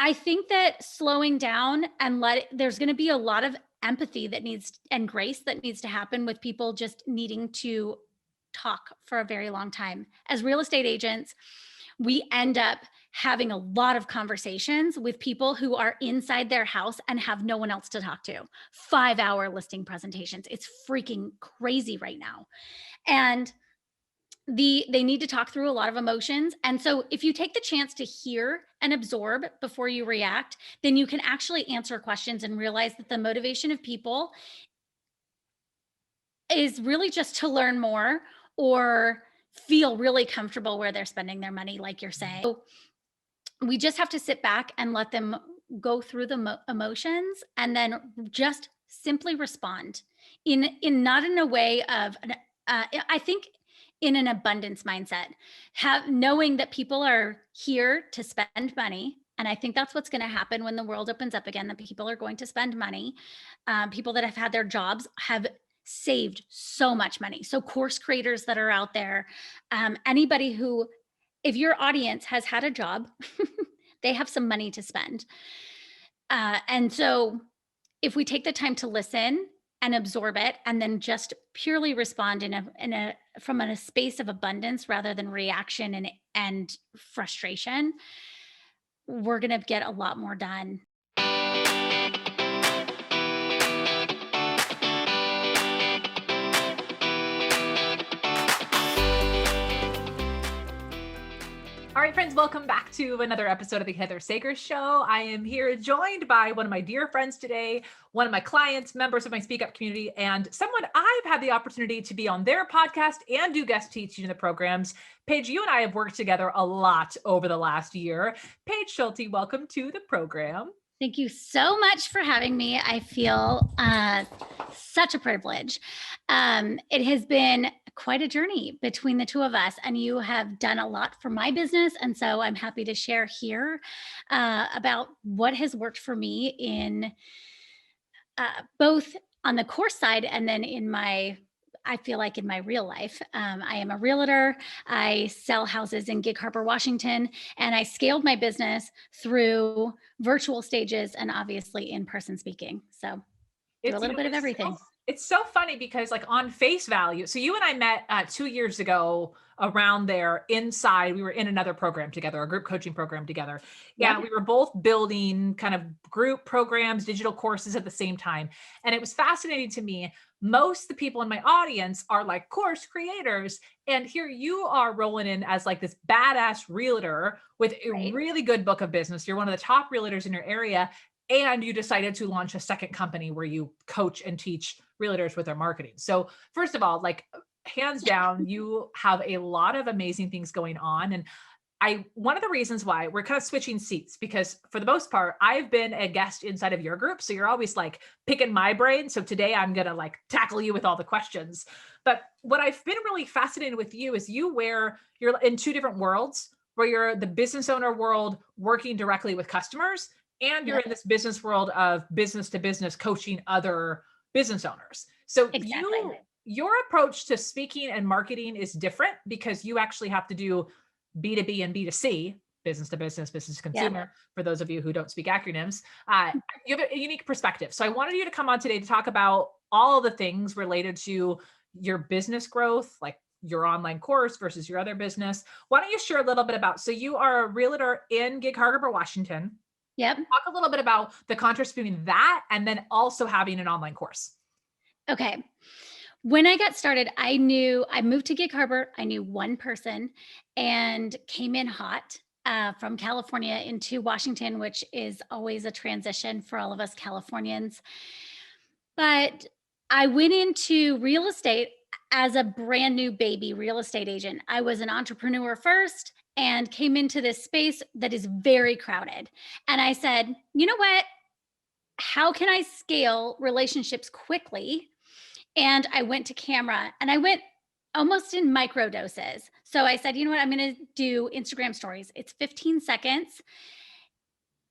I think that slowing down and there's going to be a lot of empathy that needs and grace that needs to happen with people just needing to talk for a very long time. As real estate agents, we end up having a lot of conversations with people who are inside their house and have no one else to talk to. 5-hour listing presentations. It's freaking crazy right now. And they need to talk through a lot of emotions. And so if you take the chance to hear and absorb before you react, then you can actually answer questions and realize that the motivation of people is really just to learn more or feel really comfortable where they're spending their money, like you're saying. So we just have to sit back and let them go through the emotions and then just simply respond in not in a way of I think in an abundance mindset, knowing that people are here to spend money. And I think that's what's going to happen when the world opens up again, that people are going to spend money. People that have had their jobs have saved so much money. So course creators that are out there, anybody who, if your audience has had a job, they have some money to spend. And so if we take the time to listen and absorb it and then just purely respond from a space of abundance rather than reaction and frustration, we're going to get a lot more done. All right, friends, welcome back to another episode of the Heather Sager Show. I am here joined by one of my dear friends today, one of my clients, members of my Speak Up community, and someone I've had the opportunity to be on their podcast and do guest teaching in the programs. Paige, you and I have worked together a lot over the last year. Paige Schulte, welcome to the program. Thank you so much for having me. I feel such a privilege. It has been quite a journey between the two of us, and you have done a lot for my business. And so I'm happy to share here about what has worked for me in both on the course side and then I feel like in my real life. I am a realtor. I sell houses in Gig Harbor, Washington, and I scaled my business through virtual stages and obviously in-person speaking. So do a little bit of everything. It's so funny because like on face value, so you and I met 2 years ago around there inside, we were in another program together, a group coaching program together. Yeah. We were both building kind of group programs, digital courses at the same time. And it was fascinating to me. Most of the people in my audience are like course creators. And here you are rolling in as like this badass realtor with a really good book of business. You're one of the top realtors in your area. And you decided to launch a second company where you coach and teach realtors with their marketing. So first of all, like hands down, you have a lot of amazing things going on. And one of the reasons why we're kind of switching seats, because for the most part, I've been a guest inside of your group. So you're always like picking my brain. So today I'm going to like tackle you with all the questions. But what I've been really fascinated with you is you're in two different worlds, where you're the business owner world working directly with customers, and you're in this business world of business to business coaching other business owners. So your approach to speaking and marketing is different because you actually have to do B2B and B2C, business to business, business to consumer. For those of you who don't speak acronyms, you have a unique perspective. So I wanted you to come on today to talk about all the things related to your business growth, like your online course versus your other business. Why don't you share a little bit about, so you are a realtor in Gig Harbor, Washington. Yep. Talk a little bit about the contrast between that and then also having an online course. Okay. When I got started, I moved to Gig Harbor. I knew one person and came in hot from California into Washington, which is always a transition for all of us Californians. But I went into real estate as a brand new baby real estate agent. I was an entrepreneur first and came into this space that is very crowded. And I said, you know what? How can I scale relationships quickly? And I went to camera and I went almost in micro doses. So I said, you know what? I'm going to do Instagram stories. It's 15 seconds.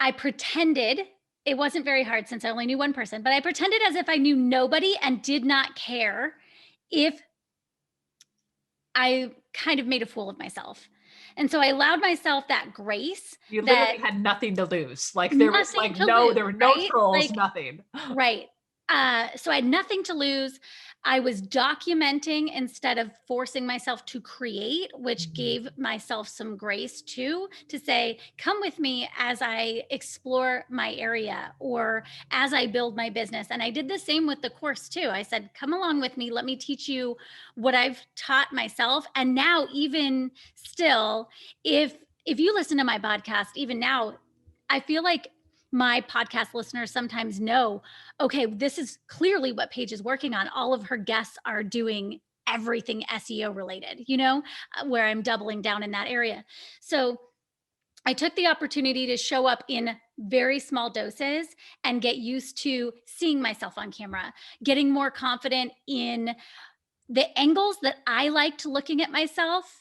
I pretended, it wasn't very hard since I only knew one person, but I pretended as if I knew nobody and did not care if I kind of made a fool of myself. And so I allowed myself that grace You that literally had nothing to lose. Like there was nothing like to lose, there were no right? trolls, Like, nothing. right. So I had nothing to lose. I was documenting instead of forcing myself to create, which Mhm. gave myself some grace too, to say, come with me as I explore my area or as I build my business. And I did the same with the course too. I said, come along with me. Let me teach you what I've taught myself. And now, even still, if you listen to my podcast, even now, I feel like my podcast listeners sometimes know, okay, this is clearly what Paige is working on. All of her guests are doing everything SEO related, where I'm doubling down in that area. So I took the opportunity to show up in very small doses and get used to seeing myself on camera, getting more confident in the angles that I liked looking at myself,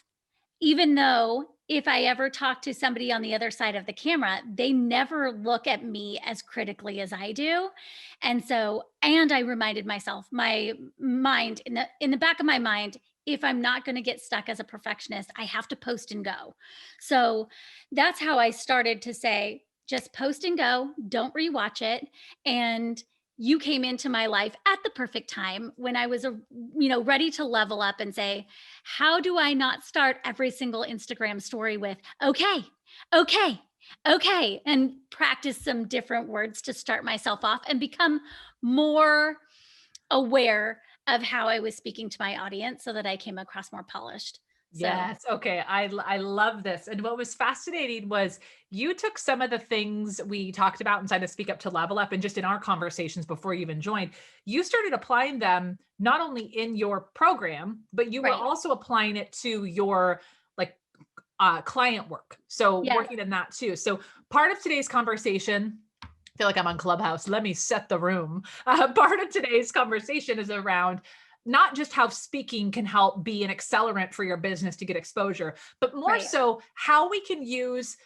even though if I ever talk to somebody on the other side of the camera, they never look at me as critically as I do. And I reminded myself, my mind, in the back of my mind, if I'm not going to get stuck as a perfectionist, I have to post and go. So that's how I started to say, just post and go, don't rewatch it. And you came into my life at the perfect time when I was ready to level up and say, how do I not start every single Instagram story with, okay, okay, okay, and practice some different words to start myself off and become more aware of how I was speaking to my audience so that I came across more polished. So, Yes. Okay. I love this. And what was fascinating was you took some of the things we talked about inside of Speak Up to Level Up and just in our conversations before you even joined, you started applying them not only in your program, but you were right. also applying it to your like client work. So Yes. working in that too. So part of today's conversation, I feel like I'm on Clubhouse. Let me set the room. Part of today's conversation is around not just how speaking can help be an accelerant for your business to get exposure, but more Right. so how we can use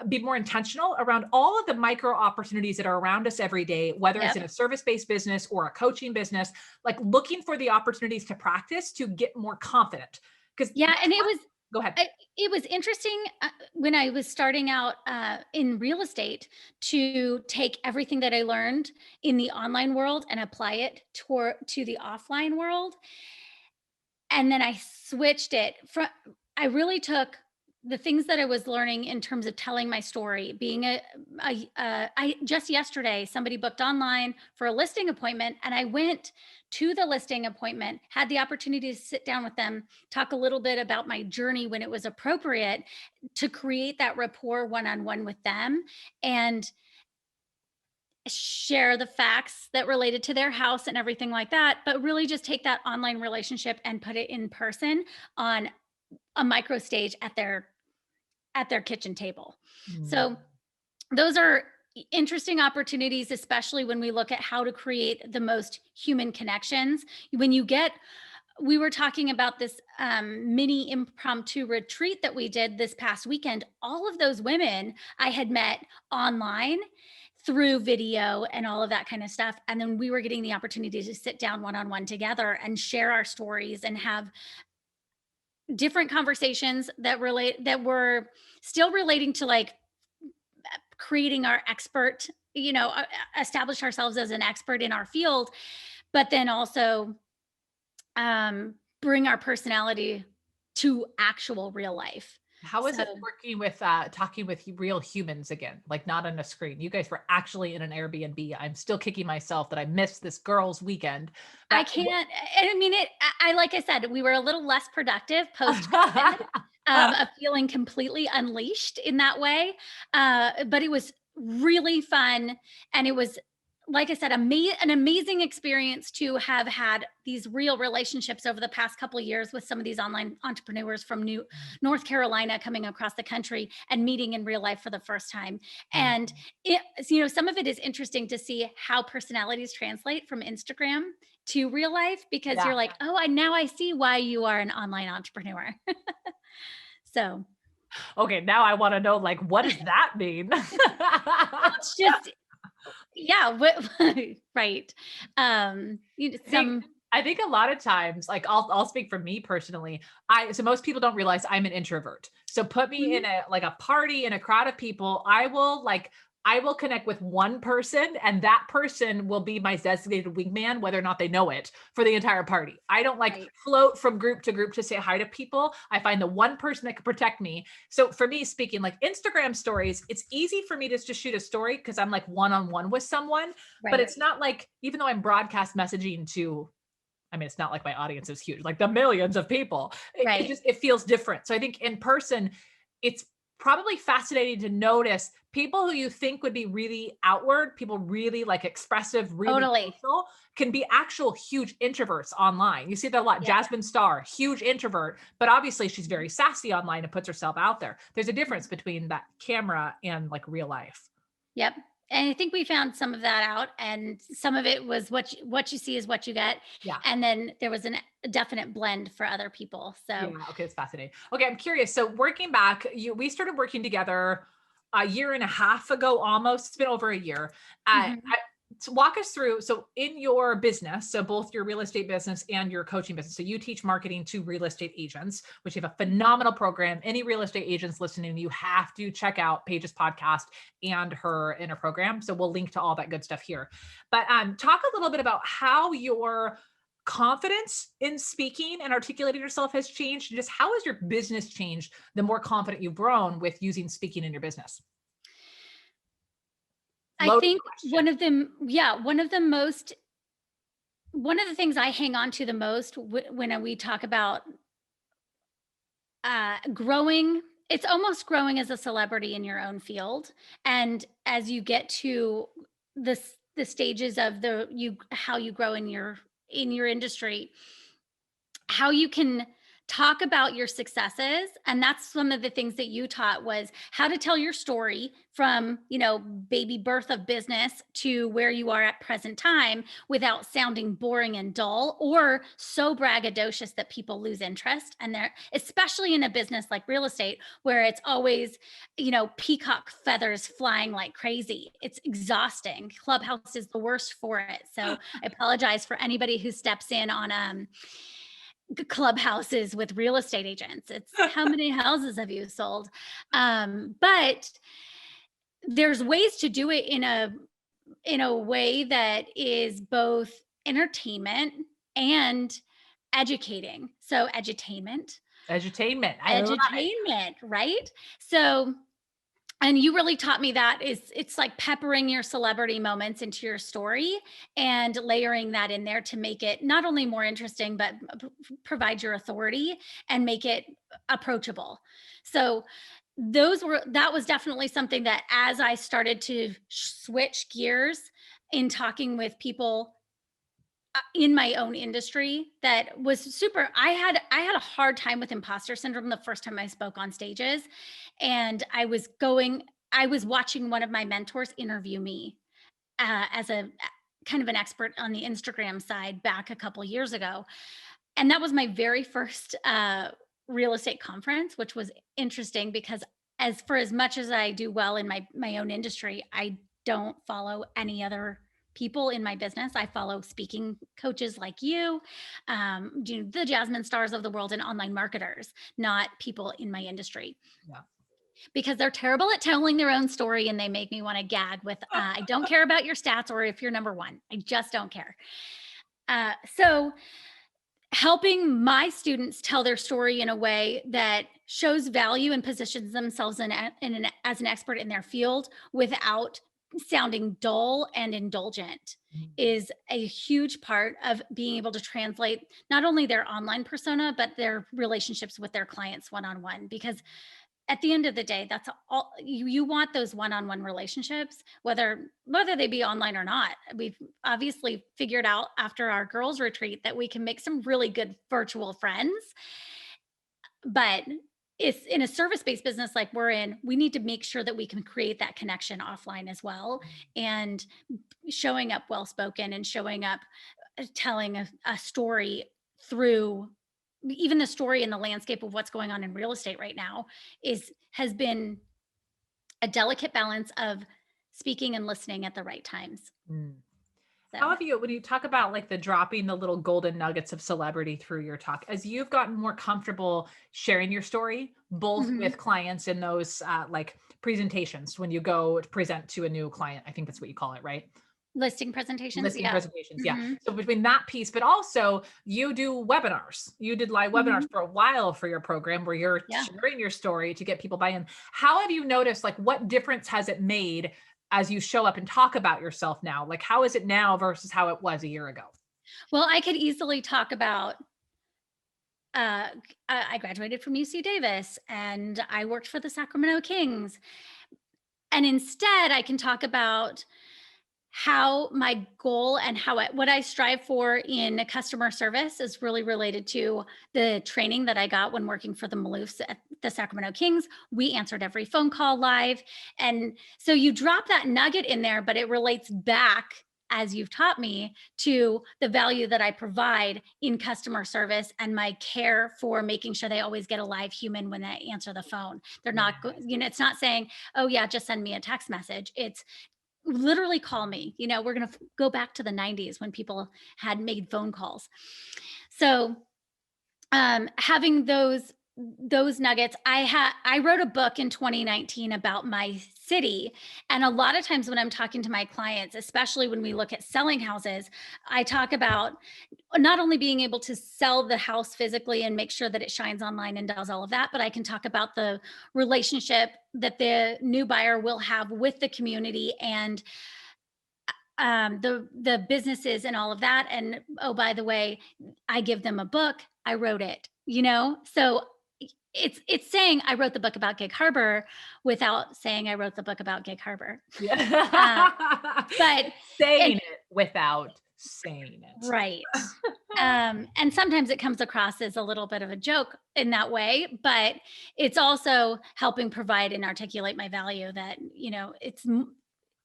be more intentional around all of the micro opportunities that are around us every day, whether it's Yep. in a service-based business or a coaching business, like looking for the opportunities to practice to get more confident. Because Yeah. And go ahead. it was interesting when I was starting out in real estate to take everything that I learned in the online world and apply it to the offline world. And then I switched it from, I really took the things that I was learning in terms of telling my story, being I just yesterday, somebody booked online for a listing appointment and I went to the listing appointment, had the opportunity to sit down with them, talk a little bit about my journey when it was appropriate to create that rapport one-on-one with them and share the facts that related to their house and everything like that, but really just take that online relationship and put it in person on a micro stage at their kitchen table. Mm. So those are interesting opportunities, especially when we look at how to create the most human connections. When you get We were talking about this mini impromptu retreat that we did this past weekend. All of those women I had met online through video and all of that kind of stuff. And then we were getting the opportunity to sit down one on one together and share our stories and have different conversations that were still relating to like creating our expert, establish ourselves as an expert in our field, but then also bring our personality to actual real life. How is So it working with talking with real humans again, like not on a screen? You guys were actually in an Airbnb. I'm still kicking myself that I missed this girls' weekend. I That can't, I mean, like I said, we were a little less productive post COVID, of feeling completely unleashed in that way. But it was really fun. And it was, like I said, an amazing experience to have had these real relationships over the past couple of years with some of these online entrepreneurs from North Carolina coming across the country and meeting in real life for the first time. And some of it is interesting to see how personalities translate from Instagram to real life because Yeah. you're like, oh, now I see why you are an online entrepreneur. So Okay, now I want to know like what does that mean? it's just, yeah, right. Hey, Some. I think a lot of times, like I'll speak for me personally. So most people don't realize I'm an introvert. So put me in a party in a crowd of people, I will connect with one person and that person will be my designated wingman, whether or not they know it, for the entire party. I don't like float from group to group to say hi to people. I find the one person that can protect me. So for me speaking, like Instagram stories, it's easy for me to just shoot a story because I'm like one-on-one with someone, but it's not like, even though I'm broadcast messaging to, I mean, it's not like my audience is huge, like the millions of people. It feels different. So I think in person, it's probably fascinating to notice people who you think would be really outward, people really like expressive, really social, can be actual huge introverts online. You see that a lot. Jasmine Star, huge introvert, but obviously she's very sassy online and puts herself out there. There's a difference between that camera and like real life. Yep. And I think we found some of that out, and some of it was what you see is what you get. Yeah. And then there was a definite blend for other people. So yeah, okay, it's fascinating. Okay, I'm curious. So working back, we started working together a year and a half ago, almost. It's been over a year. To walk us through, so in your business, so both your real estate business and your coaching business, so you teach marketing to real estate agents, which you have a phenomenal program. Any real estate agents listening, you have to check out Paige's podcast and her program. So we'll link to all that good stuff here. But talk a little bit about how your confidence in speaking and articulating yourself has changed, and just how has your business changed the more confident you've grown with using speaking in your business? I think one of the things I hang on to the most when we talk about growing, it's almost growing as a celebrity in your own field. And as you get to the stages of how you grow in your industry, how you can talk about your successes. And that's some of the things that you taught, was how to tell your story from, baby birth of business to where you are at present time, without sounding boring and dull or so braggadocious that people lose interest. And they're, especially in a business like real estate, where it's always, peacock feathers flying like crazy. It's exhausting. Clubhouse is the worst for it. So I apologize for anybody who steps in on clubhouses with real estate agents. It's how many houses have you sold? But there's ways to do it in a way that is both entertainment and educating. So edutainment, right? So, and you really taught me that it's like peppering your celebrity moments into your story and layering that in there to make it not only more interesting, but provide your authority and make it approachable. So that was definitely something that, as I started to switch gears in talking with people in my own industry, that was super. I had a hard time with imposter syndrome the first time I spoke on stages, and I was watching one of my mentors interview me as a kind of an expert on the Instagram side back a couple years ago, and that was my very first real estate conference, which was interesting because, as much as I do well in my own industry, I don't follow any other people in my business. I follow speaking coaches like you, the Jasmine Stars of the world, and online marketers, not people in my industry. Yeah. Because they're terrible at telling their own story, and they make me want to gag with, I don't care about your stats or if you're number one. I just don't care. So helping my students tell their story in a way that shows value and positions themselves as an expert in their field without sounding dull and indulgent is a huge part of being able to translate not only their online persona, but their relationships with their clients one-on-one. Because at the end of the day, that's all you want, those one-on-one relationships, whether they be online or not. We've obviously figured out after our girls retreat that we can make some really good virtual friends, but it's in a service-based business like we're in, we need to make sure that we can create that connection offline as well. And showing up well-spoken and showing up, telling a story through even the story in the landscape of what's going on in real estate right now has been a delicate balance of speaking and listening at the right times. How So, have you, when you talk about like the dropping the little golden nuggets of celebrity through your talk, as you've gotten more comfortable sharing your story, both mhm. with clients in those like presentations, when you go to present to a new client, I think that's what you call it, right? Listing presentations. Listing Yeah. presentations. Yeah. Mhm. So between that piece, but also you do webinars. You did live webinars Mhm. for a while for your program where you're Yeah. sharing your story to get people buy-in. How have you noticed, like, what difference has it made as you show up and talk about yourself now? Like, how is it now versus how it was a year ago? Well, I could easily talk about I graduated from UC Davis and I worked for the Sacramento Kings. And instead, I can talk about how my goal and what I strive for in customer service is really related to the training that I got when working for the Maloofs at the Sacramento Kings. We answered every phone call live. And so you drop that nugget in there, but it relates back, as you've taught me, to the value that I provide in customer service and my care for making sure they always get a live human when they answer the phone. They're Yeah. not, it's not saying, oh, yeah, just send me a text message. It's literally call me. We're going to go back to the 90s when people had made phone calls. So, having those nuggets, I wrote a book in 2019 about my city, and a lot of times when I'm talking to my clients, especially when we look at selling houses, I talk about not only being able to sell the house physically and make sure that it shines online and does all of that, but I can talk about the relationship that the new buyer will have with the community and the businesses and all of that. And oh, by the way, I give them a book. I wrote it. So it's saying I wrote the book about Gig Harbor without saying I wrote the book about Gig Harbor. Uh, Yeah. but Saying and it without saying it. right. And sometimes it comes across as a little bit of a joke in that way, but it's also helping provide and articulate my value that,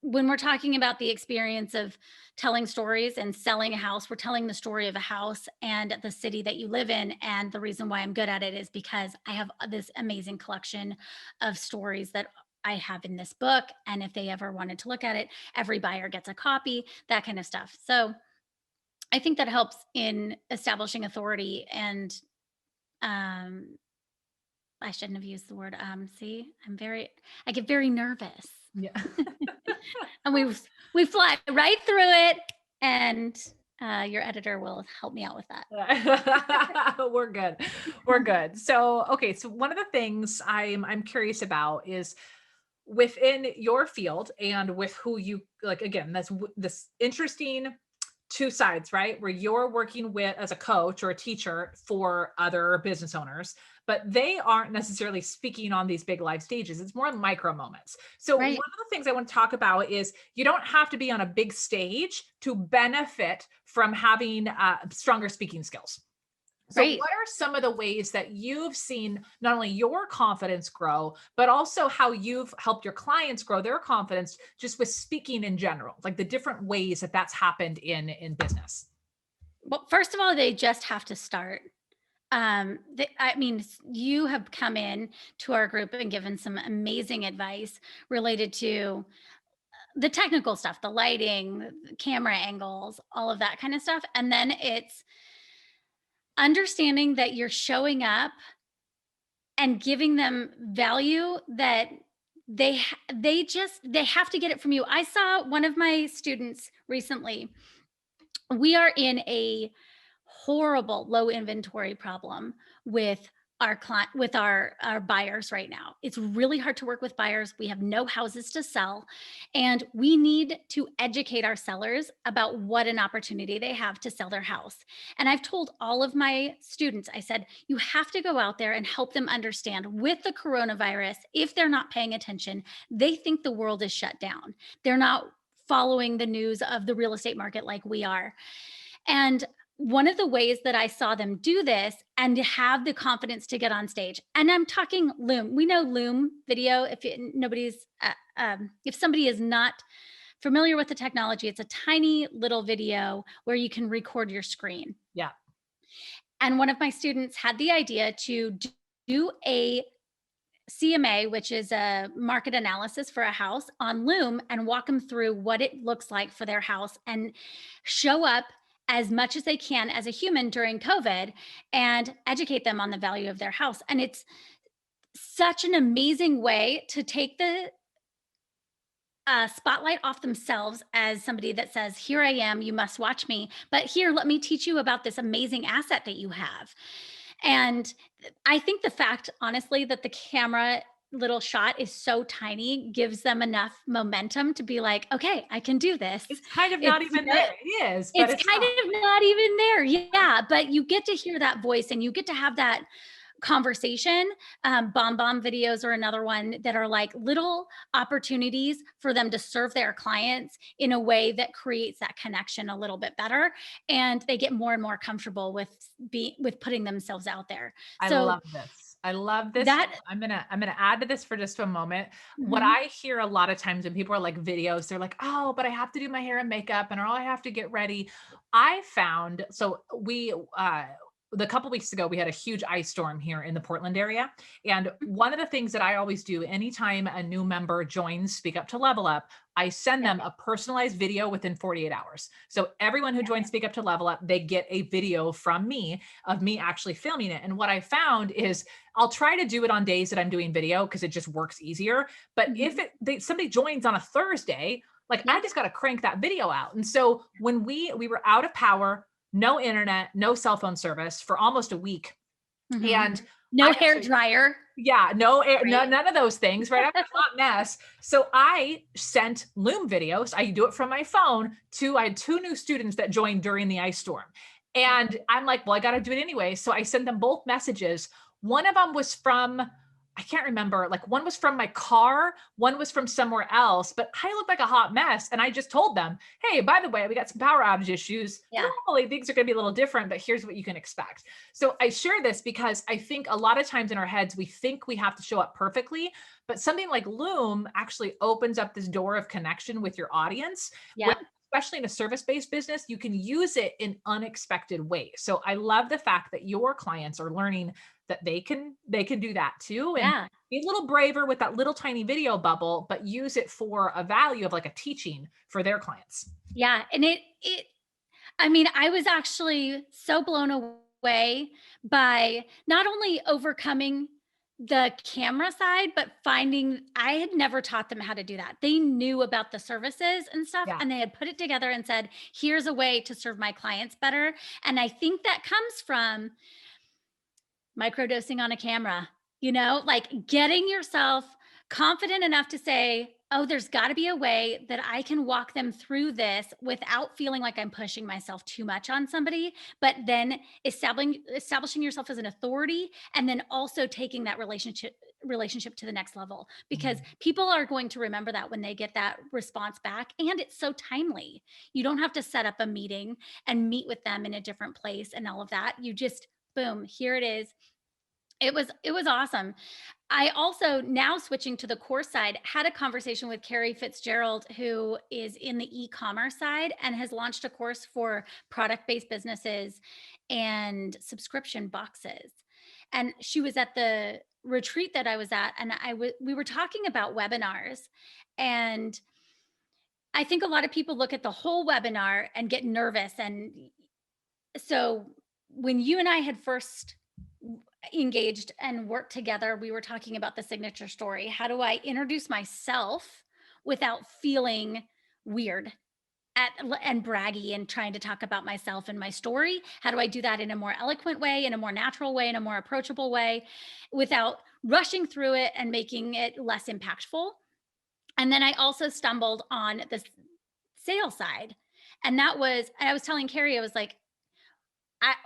when we're talking about the experience of telling stories and selling a house, we're telling the story of a house and the city that you live in. And the reason why I'm good at it is because I have this amazing collection of stories that I have in this book. And if they ever wanted to look at it, every buyer gets a copy, that kind of stuff. So, I think that helps in establishing authority and, um, I shouldn't have used the word, see, I get very nervous. Yeah. And we fly right through it, and, your editor will help me out with that. We're good. We're good. So, okay, so one of the things I'm curious about is within your field and with who you like, again, that's this interesting two sides, right? Where you're working with as a coach or a teacher for other business owners, but they aren't necessarily speaking on these big live stages. It's more micro moments. So one of Right, the things I want to talk about is you don't have to be on a big stage to benefit from having stronger speaking skills. So right. what are some of the ways that you've seen not only your confidence grow, but also how you've helped your clients grow their confidence just with speaking in general, like the different ways that that's happened in business? Well, first of all, they just have to start. I mean, you have come in to our group and given some amazing advice related to the technical stuff, the lighting, the camera angles, all of that kind of stuff. And then it's understanding that you're showing up and giving them value that they have to get it from you. I saw one of my students recently. We are in a horrible low inventory problem with our buyers right now. It's really hard to work with buyers. We have no houses to sell, and we need to educate our sellers about what an opportunity they have to sell their house. And I've told all of my students, I said, you have to go out there and help them understand with the coronavirus, if they're not paying attention, they think the world is shut down. They're not following the news of the real estate market like we are. And one of the ways that I saw them do this and to have the confidence to get on stage, and I'm talking Loom. We know Loom video. If somebody is not familiar with the technology, it's a tiny little video where you can record your screen. Yeah. And one of my students had the idea to do a CMA, which is a market analysis for a house, on Loom and walk them through what it looks like for their house and show up as much as they can as a human during COVID and educate them on the value of their house. And it's such an amazing way to take the spotlight off themselves as somebody that says, "Here I am, you must watch me, but here, let me teach you about this amazing asset that you have." And I think the fact, honestly, that the camera little shot is so tiny gives them enough momentum to be like, "Okay, I can do this." It's kind of not It's even there. It is, but it's it's kind not. of not even there. Yeah, but you get to hear that voice and you get to have that conversation. Bomb bomb videos are another one that are like little opportunities for them to serve their clients in a way that creates that connection a little bit better, and they get more and more comfortable with putting themselves out there. I So love this. I love this. that I'm gonna add to this for just a moment. What mhm, I hear a lot of times when people are like videos, they're like, "Oh, but I have to do my hair and makeup, and oh, I have to get ready." I found so we the couple weeks ago we had a huge ice storm here in the Portland area, and one of the things that I always do anytime a new member joins Speak Up to Level Up, I send yeah, them a personalized video within 48 hours. So everyone who joins Speak Up to Level Up, they get a video from me of me actually filming it. And what I found is I'll try to do it on days that I'm doing video because it just works easier. But if mhm, somebody joins on a Thursday, like yeah, I just got to crank that video out. And so when we were out of power, no internet, no cell phone service for almost a week. mhm. And No I hair actually dryer, yeah, no air, no, right? none of those things, right? I'm a hot mess. So I sent Loom videos. I do it from my phone to, I had two new students that joined during the ice storm. And I'm like, well, I got to do it anyway. So I sent them both messages. One of them was from, I can't remember, like one was from my car, one was from somewhere else, but I looked like a hot mess. And I just told them, hey, by the way, we got some power outage issues. Yeah, Normally things are going to be a little different, but here's what you can expect. So I share this because I think a lot of times in our heads, we think we have to show up perfectly, but something like Loom actually opens up this door of connection with your audience, where yeah, especially in a service-based business, you can use it in unexpected ways. So I love the fact that your clients are learning that they can do that too, and yeah, be a little braver with that little tiny video bubble, but use it for a value of like a teaching for their clients. yeah. And it I mean, I was actually so blown away by not only overcoming the camera side, but finding I had never taught them how to do that. They knew about the services and stuff, Yeah. and they had put it together and said, "Here's a way to serve my clients better." And I think that comes from microdosing on a camera, like getting yourself confident enough to say, "Oh, there's got to be a way that I can walk them through this without feeling like I'm pushing myself too much on somebody," but then establishing yourself as an authority and then also taking that relationship to the next level, because Mhm. people are going to remember that when they get that response back, and it's so timely. You don't have to set up a meeting and meet with them in a different place and all of that. You just boom, here it is. It was awesome. I also, now switching to the course side, had a conversation with Carrie Fitzgerald, who is in the e-commerce side and has launched a course for product-based businesses and subscription boxes. And she was at the retreat that I was at, and we were talking about webinars. And I think a lot of people look at the whole webinar and get nervous. And so when you and I had first engaged and worked together, we were talking about the signature story. How do I introduce myself without feeling weird and braggy and trying to talk about myself and my story? How do I do that in a more eloquent way, in a more natural way, in a more approachable way, without rushing through it and making it less impactful? And then I also stumbled on the sales side. And I was telling Carrie, I was like,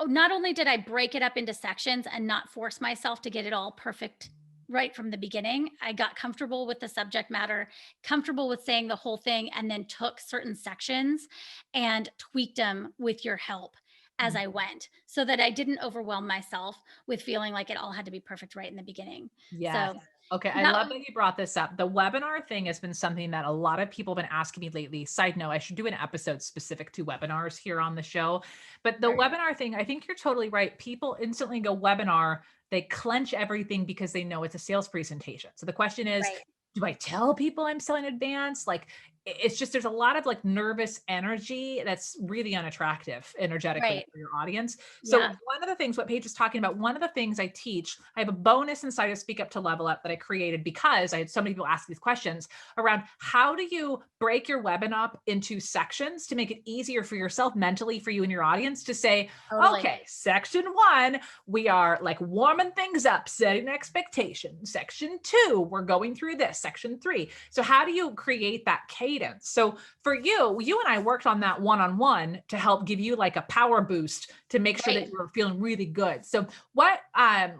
not only did I break it up into sections and not force myself to get it all perfect right from the beginning, I got comfortable with the subject matter, comfortable with saying the whole thing, and then took certain sections and tweaked them with your help as I went so that I didn't overwhelm myself with feeling like it all had to be perfect right in the beginning. Yes. So Okay, I love that you brought this up. The webinar thing has been something that a lot of people have been asking me lately. Side note, I should do an episode specific to webinars here on the show. But the webinar thing, I think you're totally right. People instantly go webinar, they clench everything because they know it's a sales presentation. So the question is, Right. do I tell people I'm selling advanced? Like, it's just, there's a lot of like nervous energy that's really unattractive energetically Right. for your audience. So Yeah. one of the things, what Paige is talking about, one of the things I teach, I have a bonus inside of Speak Up to Level Up that I created because I had so many people ask these questions around how do you break your webinar up into sections to make it easier for yourself mentally, for you and your audience to say, Totally. okay, section 1, we are like warming things up, setting expectations. Section 2, we're going through this. Section 3. So how do you create that cadence? So for you and I worked on that one-on-one to help give you like a power boost to make sure that you're feeling really good. So what,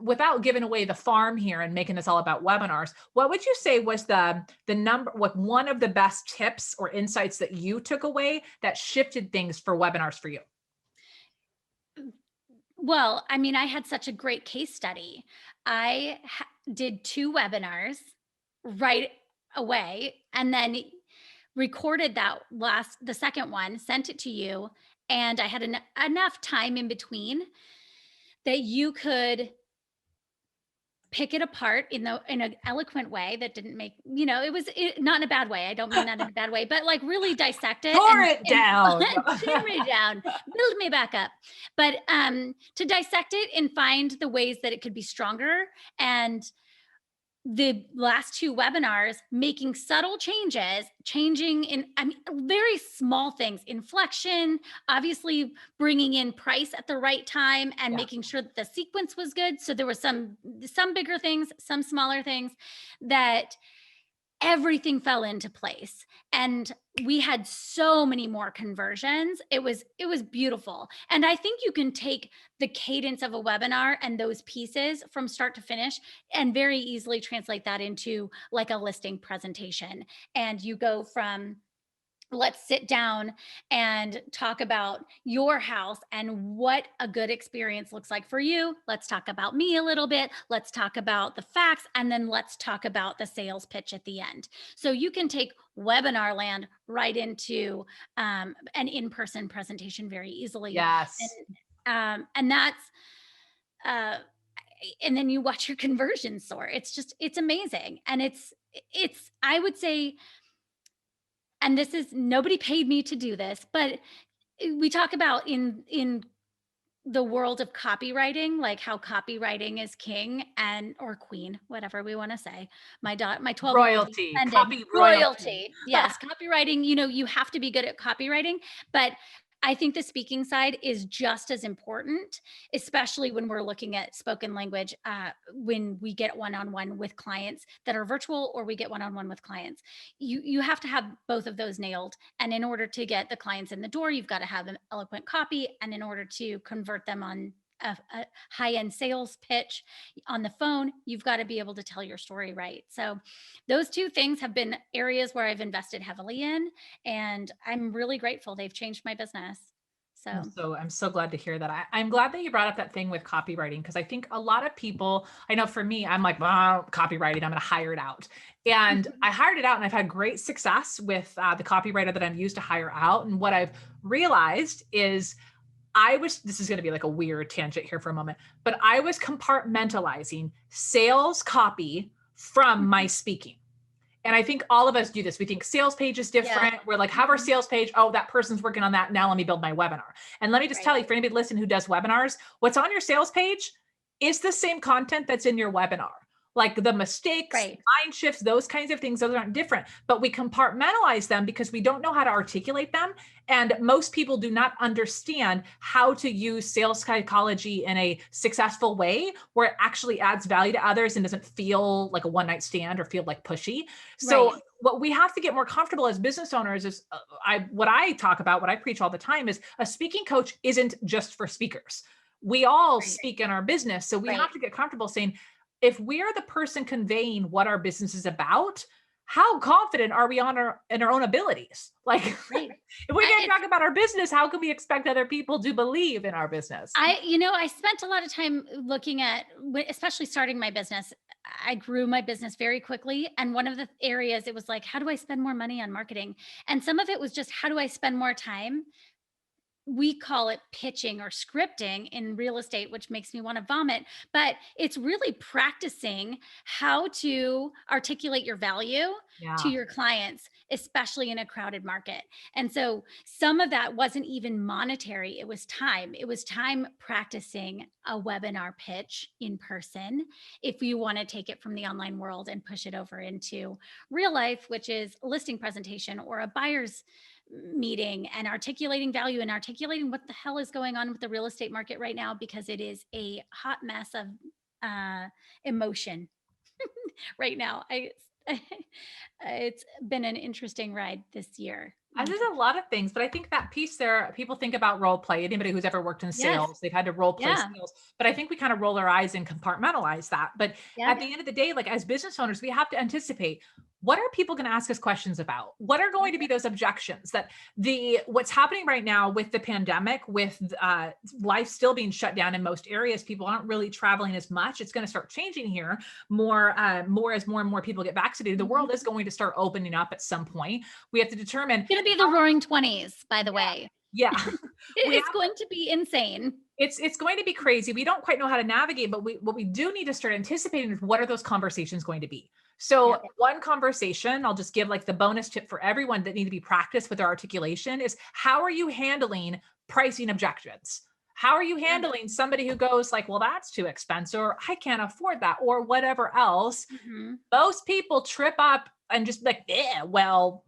without giving away the farm here and making this all about webinars, what would you say was the number, what one of the best tips or insights that you took away that shifted things for webinars for you? Well, I mean, I had such a great case study. I did 2 webinars right away, and then recorded the second one, sent it to you, and I had enough time in between that you could pick it apart in an eloquent way that didn't make, not in a bad way. I don't mean that in a bad way, but like really dissect it Tore and it down. tear me down, build me back up. But to dissect it and find the ways that it could be stronger. And the last 2 webinars, making subtle changes, changing in, I mean, very small things, inflection, obviously bringing in price at the right time and making sure that the sequence was good. So there were some bigger things, some smaller things, that everything fell into place, and we had so many more conversions. It was beautiful. And I think you can take the cadence of a webinar and those pieces from start to finish and very easily translate that into like a listing presentation. And you go from, let's sit down and talk about your house and what a good experience looks like for you. Let's talk about me a little bit. Let's talk about the facts. And then let's talk about the sales pitch at the end. So you can take webinar land right into an in-person presentation very easily. Yes. And that's, uh, and then you watch your conversion soar. It's amazing. And I would say, and this is, nobody paid me to do this, but we talk about in the world of copywriting, like how copywriting is king and or queen, whatever we want to say. My 12-year-old is Royalty, offended. copy royalty. Royalty. Yes, copywriting, you have to be good at copywriting, but I think the speaking side is just as important, especially when we're looking at spoken language, when we get one-on-one with clients that are virtual, or we get one-on-one with clients. You have to have both of those nailed. And in order to get the clients in the door, you've got to have an eloquent copy. And in order to convert them on a high-end sales pitch on the phone, you've got to be able to tell your story right. So those 2 things have been areas where I've invested heavily in, and I'm really grateful. They've changed my business. So I'm so glad to hear that. I'm glad that you brought up that thing with copywriting, because I think a lot of people, I know for me, I'm like, well, copywriting, I'm going to hire it out. And I hired it out, and I've had great success with the copywriter that I've used to hire out. And what I've realized is this is going to be like a weird tangent here for a moment, but I was compartmentalizing sales copy from my speaking. And I think all of us do this. We think sales page is different. We're like, have our sales page. Oh, that person's working on that. Now let me build my webinar. And let me just tell you, for anybody listening who does webinars, what's on your sales page is the same content that's in your webinar. Like the mistakes, mind shifts, those kinds of things, those aren't different, but we compartmentalize them because we don't know how to articulate them. And most people do not understand how to use sales psychology in a successful way where it actually adds value to others and doesn't feel like a one-night stand or feel like pushy. So what we have to get more comfortable as business owners is what I talk about, what I preach all the time is a speaking coach isn't just for speakers. We all speak in our business. So we have to get comfortable saying, if we're the person conveying what our business is about, how confident are we in our own abilities? Like, Right. if we can't It's talk about our business, how can we expect other people to believe in our business? I spent a lot of time looking at, especially starting my business. I grew my business very quickly. And one of the areas it was like, how do I spend more money on marketing? And some of it was just, how do I spend more time? We call it pitching or scripting in real estate, which makes me want to vomit, but it's really practicing how to articulate your value to Yeah. your clients, especially in a crowded market. And so some of that wasn't even monetary, it was time. It was time practicing a webinar pitch in person. If you want to take it from the online world and push it over into real life, which is a listing presentation or a buyer's meeting, and articulating value and articulating what the hell is going on with the real estate market right now, because it is a hot mess of uh, emotion right now. It's been an interesting ride this year. There's a lot of things, but I think that piece there, people think about role play. Anybody who's ever worked in Yes. sales, they've had to role play Yeah. sales. But I think we kind of roll our eyes and compartmentalize that. But Yeah. at the end of the day, like as business owners, we have to anticipate, what are people going to ask us questions about? What are going to be those objections that what's happening right now with the pandemic, with life still being shut down in most areas, people aren't really traveling as much. It's going to start changing here more as more and more people get vaccinated. The world is going to start opening up at some point. We have to determine. It's going to be the roaring 20s, by the way. Yeah. We It's have going to be insane. it's going to be crazy. We don't quite know how to navigate, but what we do need to start anticipating is, what are those conversations going to be? So one conversation, I'll just give like the bonus tip for everyone that need to be practiced with their articulation, is, how are you handling pricing objections? How are you handling somebody who goes like, well, that's too expensive, or I can't afford that, or whatever else? Mhm. Most people trip up and just like, well,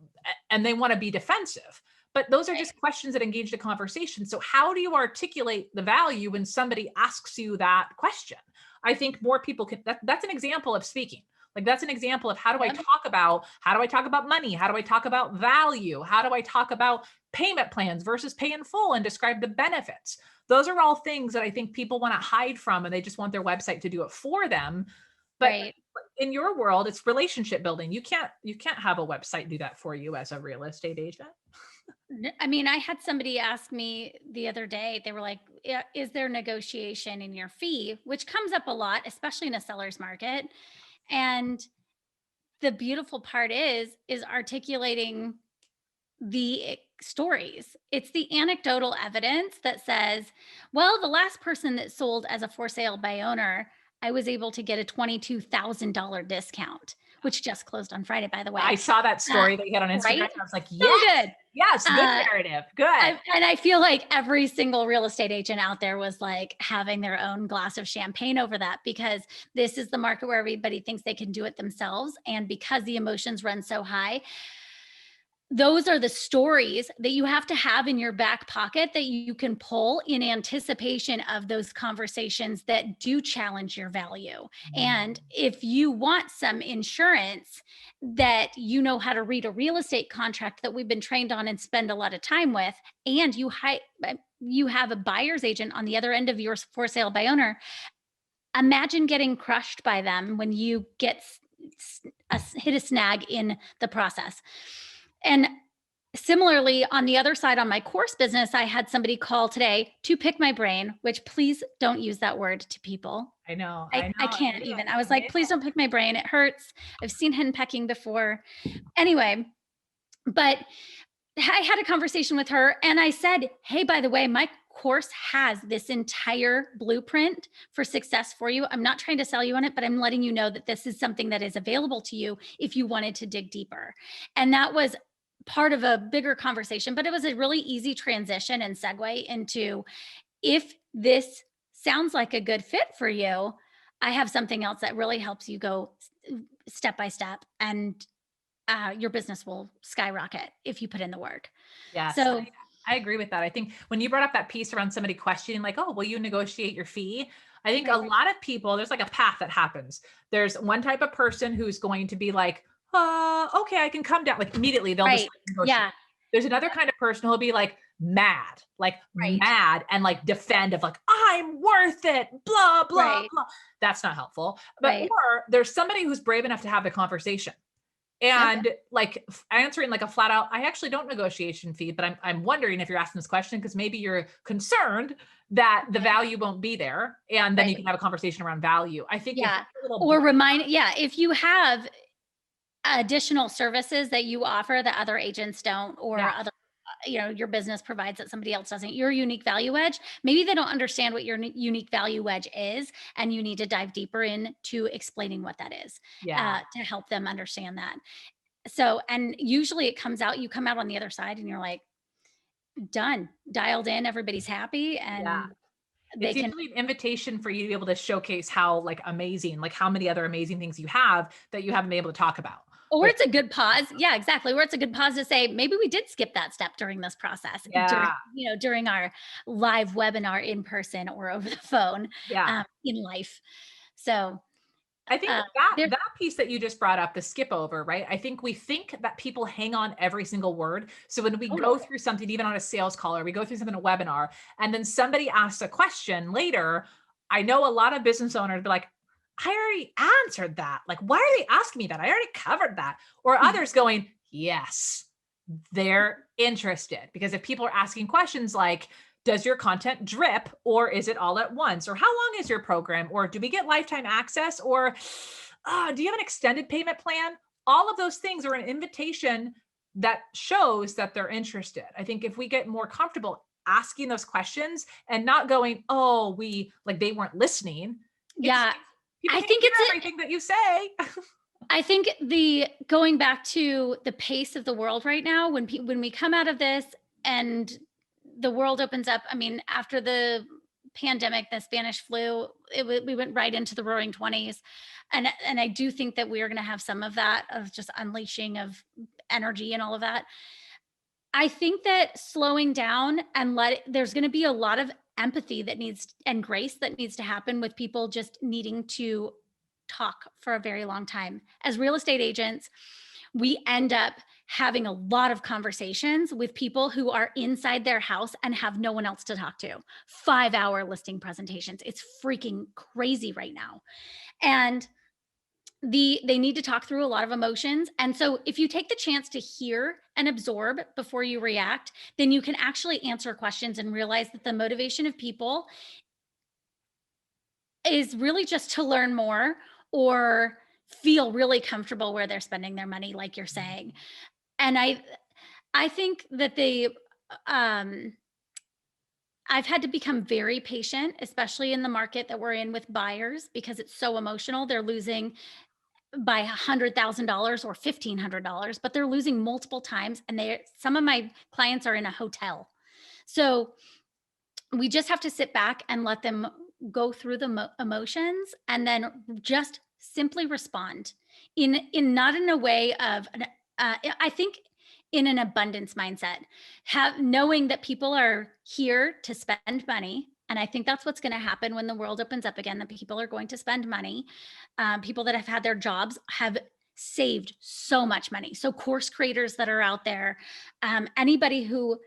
and they want to be defensive. But those are just questions that engage the conversation. So how do you articulate the value when somebody asks you that question? I think more people can, that's an example of speaking. Like that's an example of, how do I talk about money? How do I talk about value? How do I talk about payment plans versus pay in full, and describe the benefits? Those are all things that I think people want to hide from, and they just want their website to do it for them. But Right. in your world, it's relationship building. You can't have a website do that for you as a real estate agent. I mean, I had somebody ask me the other day, they were like, is there negotiation in your fee? Which comes up a lot, especially in a seller's market. And the beautiful part is articulating the stories. It's the anecdotal evidence that says, well, the last person that sold as a for sale by owner, I was able to get a $22,000 discount, which just closed on Friday, by the way. I saw that Uh, story that you had on Instagram. right? I was like, So yes, good. yes, good Uh, narrative. Good. and I feel like every single real estate agent out there was like having their own glass of champagne over that, because this is the market where everybody thinks they can do it themselves. And because the emotions run so high, those are the stories that you have to have in your back pocket that you can pull in anticipation of those conversations that do challenge your value. And if you want some insurance, that you know how to read a real estate contract that we've been trained on and spend a lot of time with, and you have a buyer's agent on the other end of your for sale by owner, imagine getting crushed by them when you hit a snag in the process. And similarly, on the other side, on my course business, I had somebody call today to pick my brain, which, please don't use that word to people. I know. I can't even. I was like, please don't pick my brain. It hurts. I've seen henpecking before. Anyway, but I had a conversation with her and I said, hey, by the way, my course has this entire blueprint for success for you. I'm not trying to sell you on it, but I'm letting you know that this is something that is available to you if you wanted to dig deeper. And that was part of a bigger conversation, but it was a really easy transition and segue into, if this sounds like a good fit for you, I have something else that really helps you go step by step, and your business will skyrocket if you put in the work. Yes. So I agree with that. I think when you brought up that piece around somebody questioning like, oh, will you negotiate your fee? I think a lot of people, there's like a path that happens. There's one type of person who's going to be like, okay, I can come down. Like immediately they'll just negotiate. Yeah. There's another kind of person who'll be like mad and like defend of like, I'm worth it, blah, blah, blah. That's not helpful. But or there's somebody who's brave enough to have the conversation. And like answering like a flat out, I actually don't negotiation fee, but I'm wondering if you're asking this question because maybe you're concerned that the value won't be there. And then you can have a conversation around value. I think if you have additional services that you offer that other agents don't, or other, your business provides that somebody else doesn't, your unique value edge, maybe they don't understand what your unique value edge is. And you need to dive deeper into explaining what that is to help them understand that. So, and usually it comes out, you come out on the other side and you're like, done, dialed in, everybody's happy. And it's usually an invitation for you to be able to showcase how like amazing, like how many other amazing things you have that you haven't been able to talk about. Or it's a good pause. Yeah, exactly. Or it's a good pause to say, maybe we did skip that step during this process, during our live webinar in person or over the phone in life. So I think that piece that you just brought up, the skip over, right? I think we think that people hang on every single word. So when we go through something, even on a sales call, or we go through something in a webinar, and then somebody asks a question later, I know a lot of business owners be like, I already answered that. Like, why are they asking me that? I already covered that. Or others going, yes, they're interested. Because if people are asking questions like, does your content drip, or is it all at once? Or how long is your program? Or do we get lifetime access? Or do you have an extended payment plan? All of those things are an invitation that shows that they're interested. I think if we get more comfortable asking those questions and not going, oh, they weren't listening. I think it's everything that you say. I think going back to the pace of the world right now, when we come out of this and the world opens up, I mean, after the pandemic, the Spanish flu, we went right into the roaring 20s. And I do think that we are going to have some of that, of just unleashing of energy and all of that. I think that slowing down and there's going to be a lot of empathy and grace that needs to happen with people just needing to talk for a very long time. As real estate agents, we end up having a lot of conversations with people who are inside their house and have no one else to talk to. 5-hour listing presentations. It's freaking crazy right now. And they need to talk through a lot of emotions. And so if you take the chance to hear and absorb before you react, then you can actually answer questions and realize that the motivation of people is really just to learn more or feel really comfortable where they're spending their money, like you're saying. And I think that I've had to become very patient, especially in the market that we're in with buyers, because it's so emotional. They're losing by $100,000 or $1,500, but they're losing multiple times. And some of my clients are in a hotel. So we just have to sit back and let them go through the emotions and then just simply respond not in a way of, I think in an abundance mindset, knowing that people are here to spend money. And I think that's what's going to happen when the world opens up again, that people are going to spend money. People that have had their jobs have saved so much money. So course creators that are out there, anybody who,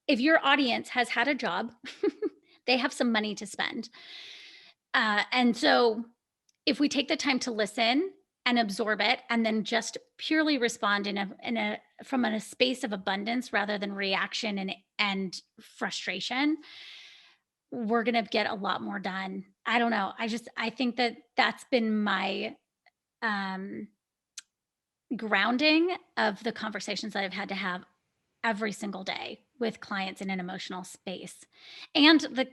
if your audience has had a job, they have some money to spend. And so if we take the time to listen and absorb it, and then just purely respond from a space of abundance rather than reaction and frustration, we're going to get a lot more done. I don't know. I think that that's been my grounding of the conversations that I've had to have every single day with clients in an emotional space. And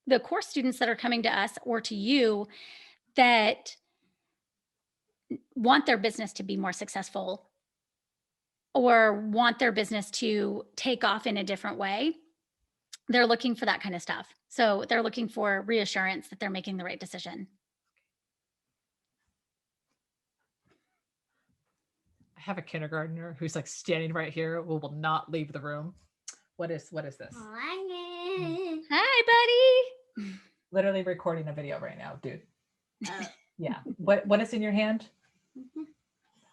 the course students that are coming to us or to you that want their business to be more successful or want their business to take off in a different way, they're looking for that kind of stuff. So they're looking for reassurance that they're making the right decision. I have a kindergartner who's like standing right here who will not leave the room. What is this? Hi, buddy. Literally recording a video right now, dude. Yeah. What is in your hand?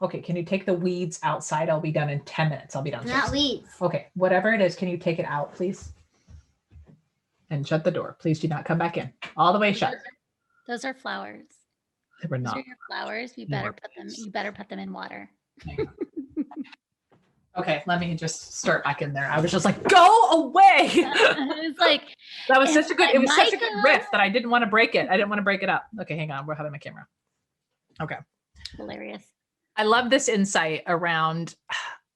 Okay, can you take the weeds outside? I'll be done in 10 minutes. I'll be done. Not weeds. Okay, whatever it is, can you take it out, please? And shut the door. Please do not come back in. All the way shut. Those are flowers. They were not. Those are your flowers. You better put them in water. Okay, let me just start back in there. I was just like, go away. It's like, That was such a good, it was such a good Micah. riff that I didn't want to break it. I didn't want to break it up. Okay, hang on. We're having my camera. Okay. Hilarious. I love this insight around,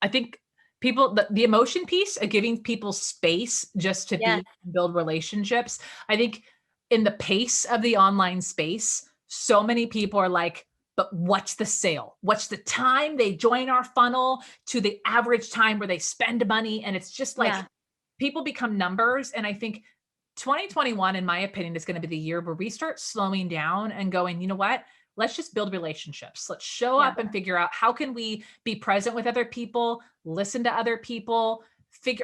I think people, the emotion piece of giving people space just to be and build relationships. I think in the pace of the online space, so many people are like, but what's the sale? What's the time they join our funnel to the average time where they spend money? And it's just like people become numbers. And I think 2021, in my opinion, is going to be the year where we start slowing down and going, you know what? Let's just build relationships. Let's show up and figure out how can we be present with other people, listen to other people,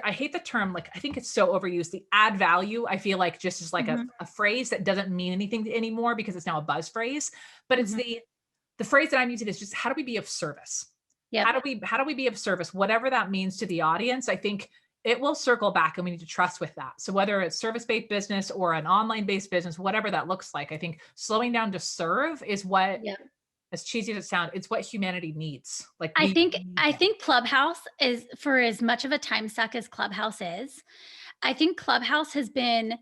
I hate the term, like, I think it's so overused, the add value. I feel like just is like a phrase that doesn't mean anything anymore because it's now a buzz phrase, but it's the phrase that I'm using is just how do we be of service? How do we be of service? Whatever that means to the audience, I think it will circle back and we need to trust with that. So whether it's service-based business or an online-based business, whatever that looks like, I think slowing down to serve is what, as cheesy as it sounds, it's what humanity needs. Like I think Clubhouse is, for as much of a time suck as Clubhouse is, I think Clubhouse has been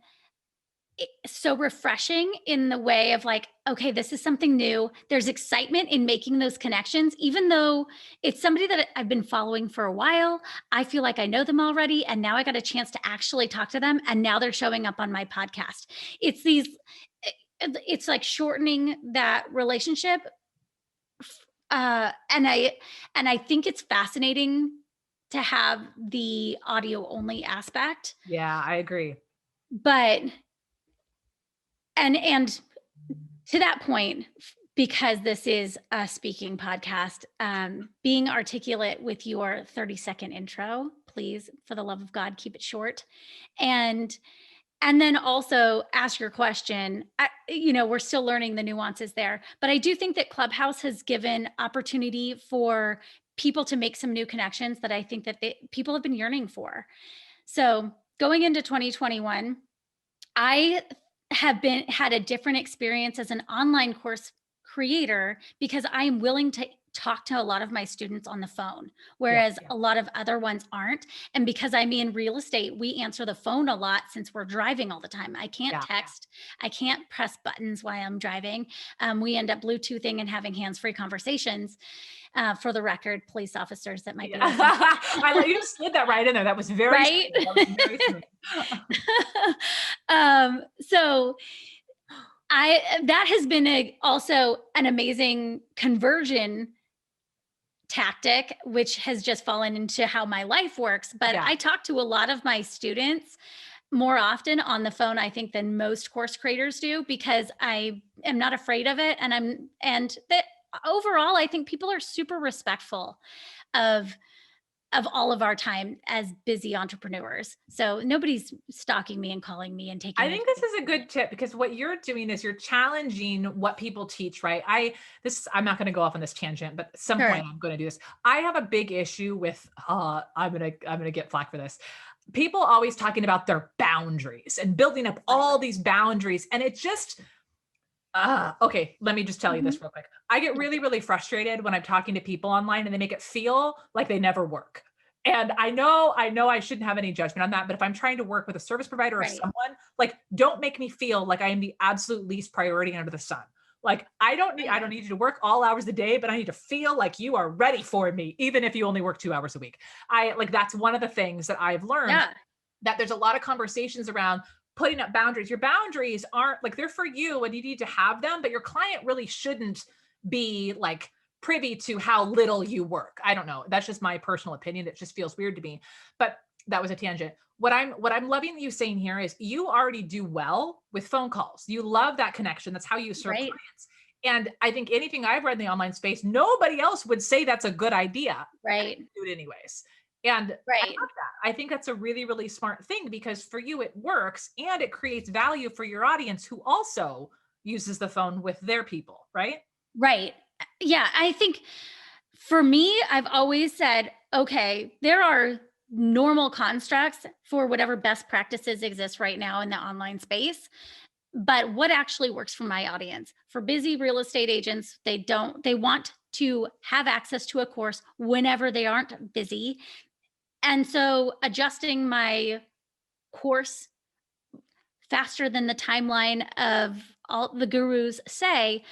so refreshing in the way of like, okay, this is something new. There's excitement in making those connections, even though it's somebody that I've been following for a while. I feel like I know them already. And now I got a chance to actually talk to them. And now they're showing up on my podcast. It's like shortening that relationship. And I think it's fascinating to have the audio only aspect. Yeah, I agree. But and to that point, because this is a speaking podcast, being articulate with your 30-second intro, please, for the love of God, keep it short. And then also ask your question. We're still learning the nuances there, but I do think that Clubhouse has given opportunity for people to make some new connections that I think that people have been yearning for. So going into 2021, I have had a different experience as an online course creator because I am willing to talk to a lot of my students on the phone, whereas a lot of other ones aren't. And because I'm in real estate, we answer the phone a lot since we're driving all the time. I can't text. I can't press buttons while I'm driving. We end up Bluetoothing and having hands-free conversations. For the record, police officers that might be listening. I like you just slid that right in there. That was very right. That was very smooth. So that has been also an amazing conversion tactic, which has just fallen into how my life works. But I talk to a lot of my students more often on the phone, I think, than most course creators do, because I am not afraid of it. And that overall, I think people are super respectful of all of our time as busy entrepreneurs. So nobody's stalking me and calling me and taking. I think this is a good tip, because what you're doing is you're challenging what people teach, right? I'm not going to go off on this tangent, but at some point I'm going to do this. I have a big issue with, I'm going to get flack for this. People always talking about their boundaries and building up all these boundaries. And it just, okay, let me just tell you this real quick. I get really, really frustrated when I'm talking to people online and they make it feel like they never work. And I know I shouldn't have any judgment on that, but if I'm trying to work with a service provider or someone, like, don't make me feel like I am the absolute least priority under the sun. Like, I don't need you to work all hours of the day, but I need to feel like you are ready for me, even if you only work 2 hours a week. That's one of the things that I've learned, that there's a lot of conversations around putting up boundaries. Your boundaries aren't like, they're for you and you need to have them, but your client really shouldn't be like privy to how little you work. I don't know. That's just my personal opinion. It just feels weird to me, but that was a tangent. What I'm loving you saying here is you already do well with phone calls. You love that connection. That's how you serve clients. And I think anything I've read in the online space, nobody else would say that's a good idea. Right. Do it anyways. And I love that. I think that's a really, really smart thing, because for you, it works and it creates value for your audience who also uses the phone with their people. Right. Right. Yeah. I think for me, I've always said, okay, there are normal constructs for whatever best practices exist right now in the online space. But what actually works for my audience? For busy real estate agents, they want to have access to a course whenever they aren't busy. And so adjusting my course faster than the timeline of all the gurus say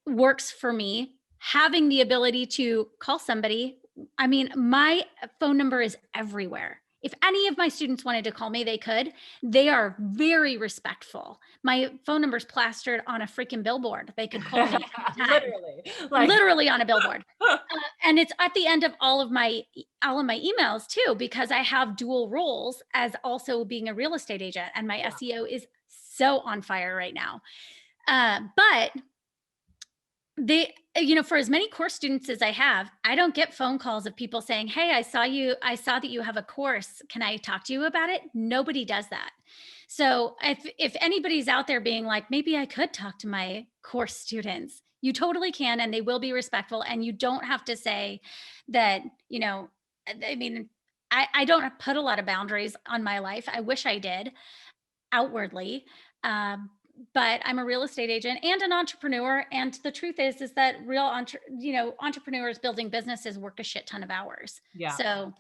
works for me. Having the ability to call somebody, I mean, my phone number is everywhere. If any of my students wanted to call me, they could. They are very respectful. My phone number's plastered on a freaking billboard. They could call me anytime. Literally, like, Literally on a billboard. And it's at the end of all of my emails too, because I have dual roles as also being a real estate agent, and my yeah. SEO is so on fire right now. But they, for as many course students as I have, I don't get phone calls of people saying, "Hey, I saw that you have a course. Can I talk to you about it?" Nobody does that. So if anybody's out there being like, maybe I could talk to my course students, you totally can, and they will be respectful. And you don't have to say that, I mean, I don't put a lot of boundaries on my life. I wish I did outwardly. Um, but I'm a real estate agent and an entrepreneur. And the truth is that entrepreneurs building businesses work a shit ton of hours. Yeah. So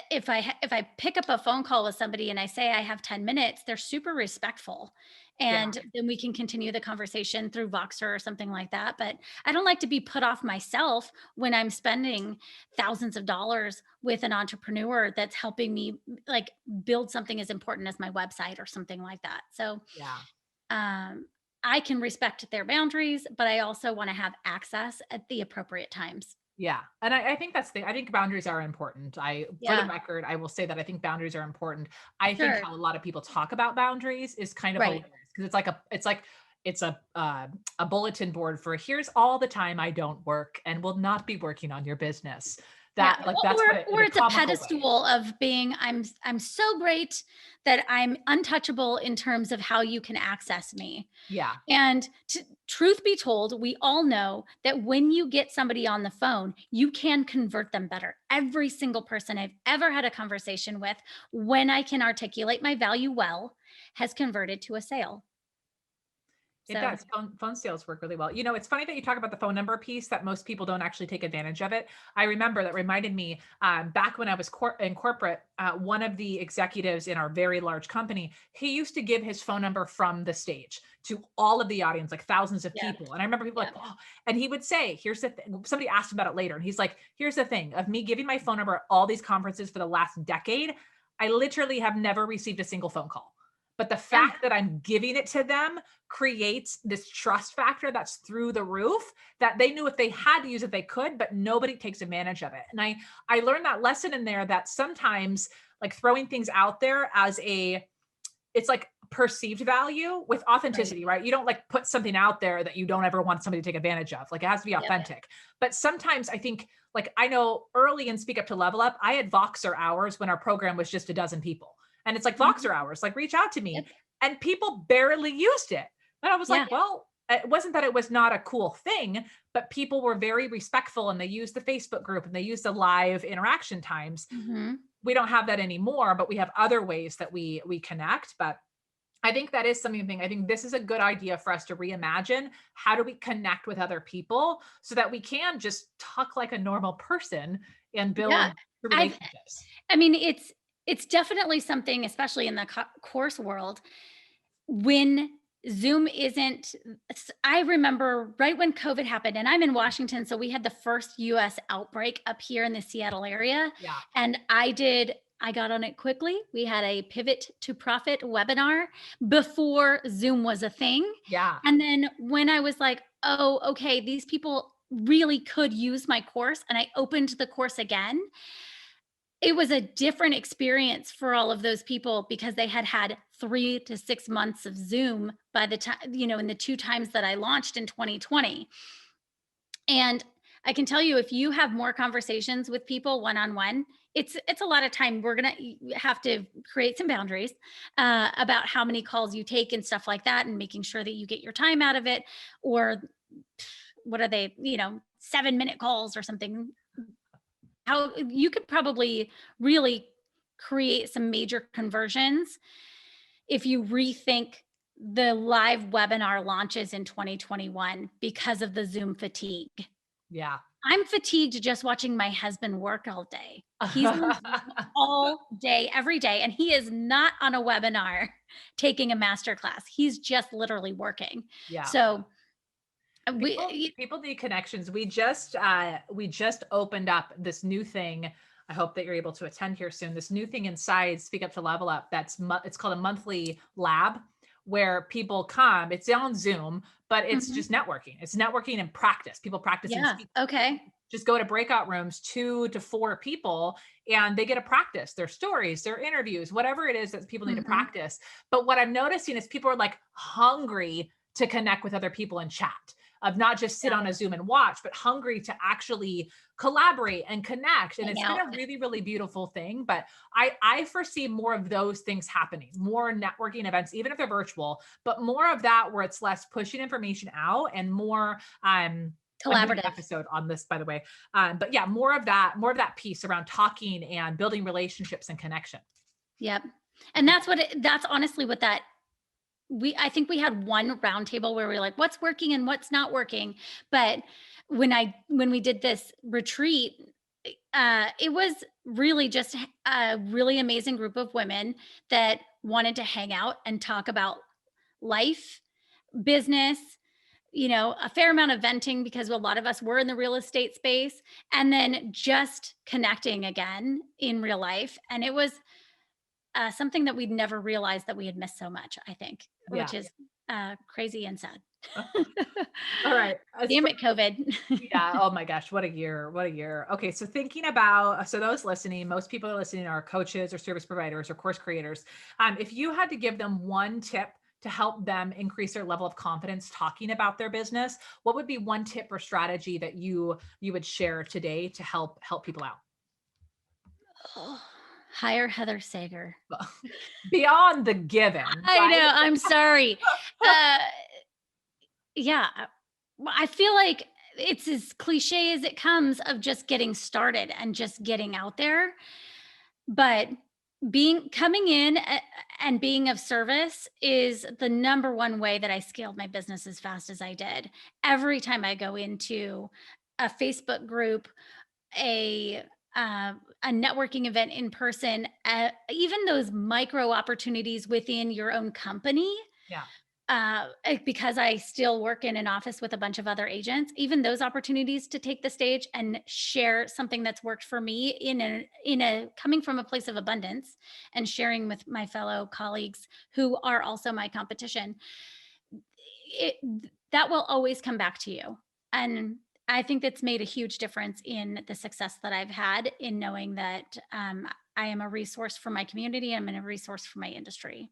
if I pick up a phone call with somebody and I say I have 10 minutes, they're super respectful. And then we can continue the conversation through Voxer or something like that. But I don't like to be put off myself when I'm spending thousands of dollars with an entrepreneur that's helping me like build something as important as my website or something like that. So Yeah. I can respect their boundaries, but I also want to have access at the appropriate times. Yeah. And I think I think boundaries are important. For the record, I will say that I think boundaries are important. I think Sure. how a lot of people talk about boundaries is kind of Right. hilarious because it's a bulletin board for here's all the time I don't work and will not be working on your business. Yeah, That's what or in a it's a comical way. pedestal of being I'm so great that I'm untouchable in terms of how you can access me. Yeah. And truth be told, we all know that when you get somebody on the phone, you can convert them better. Every single person I've ever had a conversation with, when I can articulate my value well, has converted to a sale. It So, does. Phone sales work really well. You know, it's funny that you talk about the phone number piece that most people don't actually take advantage of it. I remember that reminded me back when I was in corporate, one of the executives in our very large company, he used to give his phone number from the stage to all of the audience, like thousands of yeah, people. And I remember people yeah. like, oh, and he would say, here's the thing. Somebody asked him about it later. And he's like, here's the thing of me giving my phone number at all these conferences for the last decade. I literally have never received a single phone call. But the Yeah. fact that I'm giving it to them creates this trust factor that's through the roof that they knew if they had to use it, they could, but nobody takes advantage of it. And I learned that lesson in there that sometimes like throwing things out there it's like perceived value with authenticity, right? You don't like put something out there that you don't ever want somebody to take advantage of. Like it has to be Yep. authentic. But sometimes I think like I know early in Speak Up to Level Up, I had Voxer hours when our program was just a dozen people. And it's like Voxer hours, like reach out to me. Yep. And people barely used it. And I was Yeah. like, well, it wasn't that it was not a cool thing, but people were very respectful and they used the Facebook group and they used the live interaction times. Mm-hmm. We don't have that anymore, but we have other ways that we connect. But I think that is something. I think this is a good idea for us to reimagine. How do we connect with other people so that we can just talk like a normal person and build Yeah. relationships? I mean, it's definitely something, especially in the course world, when Zoom isn't. I remember right when COVID happened, and I'm in Washington, so we had the first US outbreak up here in the Seattle area. Yeah. And I got on it quickly. We had a pivot to profit webinar before Zoom was a thing. Yeah. And then when I was like, oh, okay, these people really could use my course, and I opened the course again, it was a different experience for all of those people because they had had 3 to 6 months of Zoom by the time, in the 2 times that I launched in 2020. And I can tell you, if you have more conversations with people one-on-one, it's a lot of time. We're gonna have to create some boundaries about how many calls you take and stuff like that, and making sure that you get your time out of it. Or what are they, 7-minute calls or something. How you could probably really create some major conversions if you rethink the live webinar launches in 2021 because of the Zoom fatigue. Yeah. I'm fatigued just watching my husband work all day. He's on Zoom all day, every day, and he is not on a webinar taking a master class. He's just literally working. Yeah. So People need connections. We just opened up this new thing. I hope that you're able to attend here soon. This new thing inside Speak Up to Level Up. It's called a monthly lab where people come. It's on Zoom, but it's just networking. It's networking and practice. People practicing yeah. speaking. Okay. Just go to breakout rooms, 2 to 4 people, and they get to practice their stories, their interviews, whatever it is that people need to practice. But what I'm noticing is people are like hungry to connect with other people and chat, of not just sit on a Zoom and watch, but hungry to actually collaborate and connect. And it's been a really, really beautiful thing. But I foresee more of those things happening, more networking events, even if they're virtual, but more of that where it's less pushing information out and more collaborative episode on this, by the way. But yeah, more of that piece around talking and building relationships and connection. Yep. And that's honestly what I think we had one roundtable where we were like, what's working and what's not working. But when we did this retreat, it was really just a really amazing group of women that wanted to hang out and talk about life, business, a fair amount of venting because a lot of us were in the real estate space, and then just connecting again in real life. And it was something that we'd never realized that we had missed so much, I think, which is crazy and sad. All right. Damn it, COVID. Yeah. Oh my gosh. What a year. What a year. Okay. So thinking about, so those listening, most people are listening are coaches or service providers or course creators. If you had to give them one tip to help them increase their level of confidence talking about their business, what would be one tip or strategy that you would share today to help people out? Hire Heather Sager. Beyond the given. I know. I'm sorry. Yeah. I feel like it's as cliche as it comes of just getting started and just getting out there. But coming in and being of service is the number one way that I scaled my business as fast as I did. Every time I go into a Facebook group, a networking event in person, even those micro opportunities within your own company. Yeah. Because I still work in an office with a bunch of other agents, even those opportunities to take the stage and share something that's worked for me in a coming from a place of abundance and sharing with my fellow colleagues who are also my competition, that will always come back to you. And I think that's made a huge difference in the success that I've had in knowing that I am a resource for my community. I'm a resource for my industry.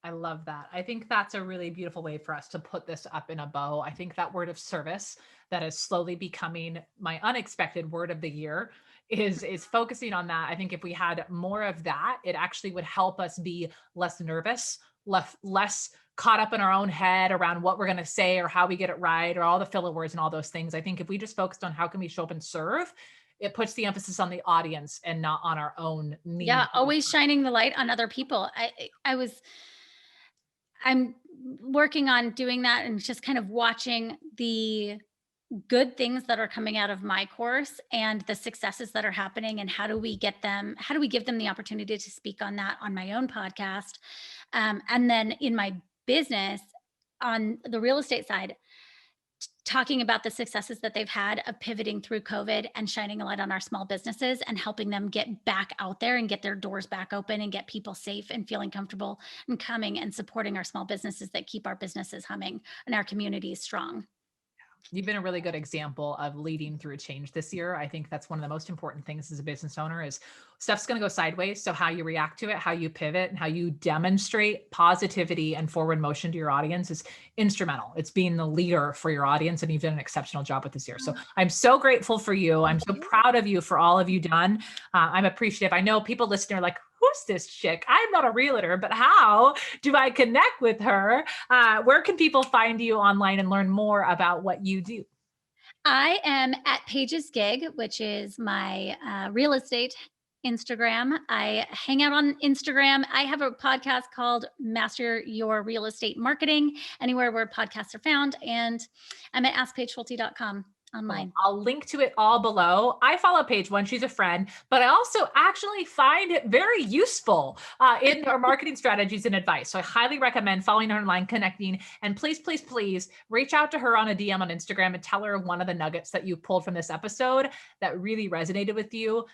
I love that. I think that's a really beautiful way for us to put this up in a bow. I think that word of service that is slowly becoming my unexpected word of the year is focusing on that. I think if we had more of that, it actually would help us be less nervous, less caught up in our own head around what we're going to say or how we get it right or all the filler words and all those things. I think if we just focused on how can we show up and serve, it puts the emphasis on the audience and not on our own needs. Yeah, always shining the light on other people. I'm working on doing that and just kind of watching the good things that are coming out of my course and the successes that are happening, and how do we give them the opportunity to speak on that on my own podcast. And then in my business on the real estate side, talking about the successes that they've had of pivoting through COVID and shining a light on our small businesses and helping them get back out there and get their doors back open and get people safe and feeling comfortable and coming and supporting our small businesses that keep our businesses humming and our communities strong. You've been a really good example of leading through change this year. I think that's one of the most important things as a business owner is stuff's going to go sideways. So how you react to it, how you pivot, and how you demonstrate positivity and forward motion to your audience is instrumental. It's being the leader for your audience, and you've done an exceptional job with this year. So I'm so grateful for you. I'm so proud of you for all of you done. I'm appreciative. I know people listening are like, who's this chick? I'm not a realtor, but how do I connect with her? Where can people find you online and learn more about what you do? I am at Paige's Gig, which is my real estate Instagram. I hang out on Instagram. I have a podcast called Master Your Real Estate Marketing, anywhere where podcasts are found. And I'm at askpaigeschulte.com online. I'll link to it all below. I follow Paige one, she's a friend, but I also actually find it very useful in our marketing strategies and advice. So I highly recommend following her online, connecting, and please, please, please reach out to her on a DM on Instagram and tell her one of the nuggets that you pulled from this episode that really resonated with you.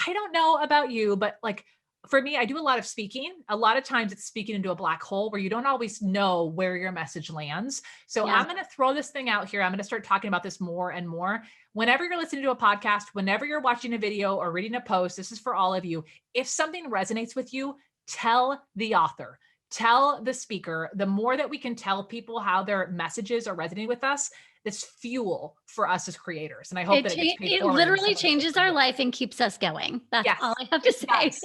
I don't know about you, but like, for me, I do a lot of speaking. A lot of times it's speaking into a black hole where you don't always know where your message lands. So I'm going to throw this thing out here. I'm going to start talking about this more and more. Whenever you're listening to a podcast, whenever you're watching a video or reading a post, this is for all of you. If something resonates with you, tell the author, tell the speaker. The more that we can tell people how their messages are resonating with us, this fuel for us as creators. And I hope that it literally changes our life and keeps us going. That's all I have to say. Does.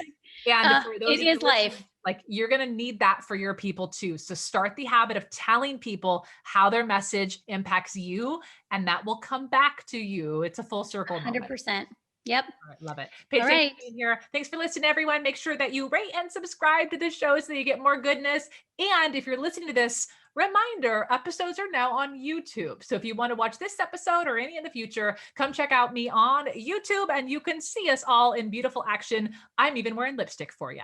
And for those it is life. Like, you're going to need that for your people too. So start the habit of telling people how their message impacts you, and that will come back to you. It's a full circle 100%. Moment. Yep. All right, love it. Paige, thanks for being here. Thanks for listening, everyone. Make sure that you rate and subscribe to the show so that you get more goodness. And if you're listening to this, reminder, episodes are now on YouTube. So if you want to watch this episode or any in the future, come check out me on YouTube and you can see us all in beautiful action. I'm even wearing lipstick for you.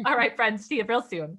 All right, friends, see you real soon.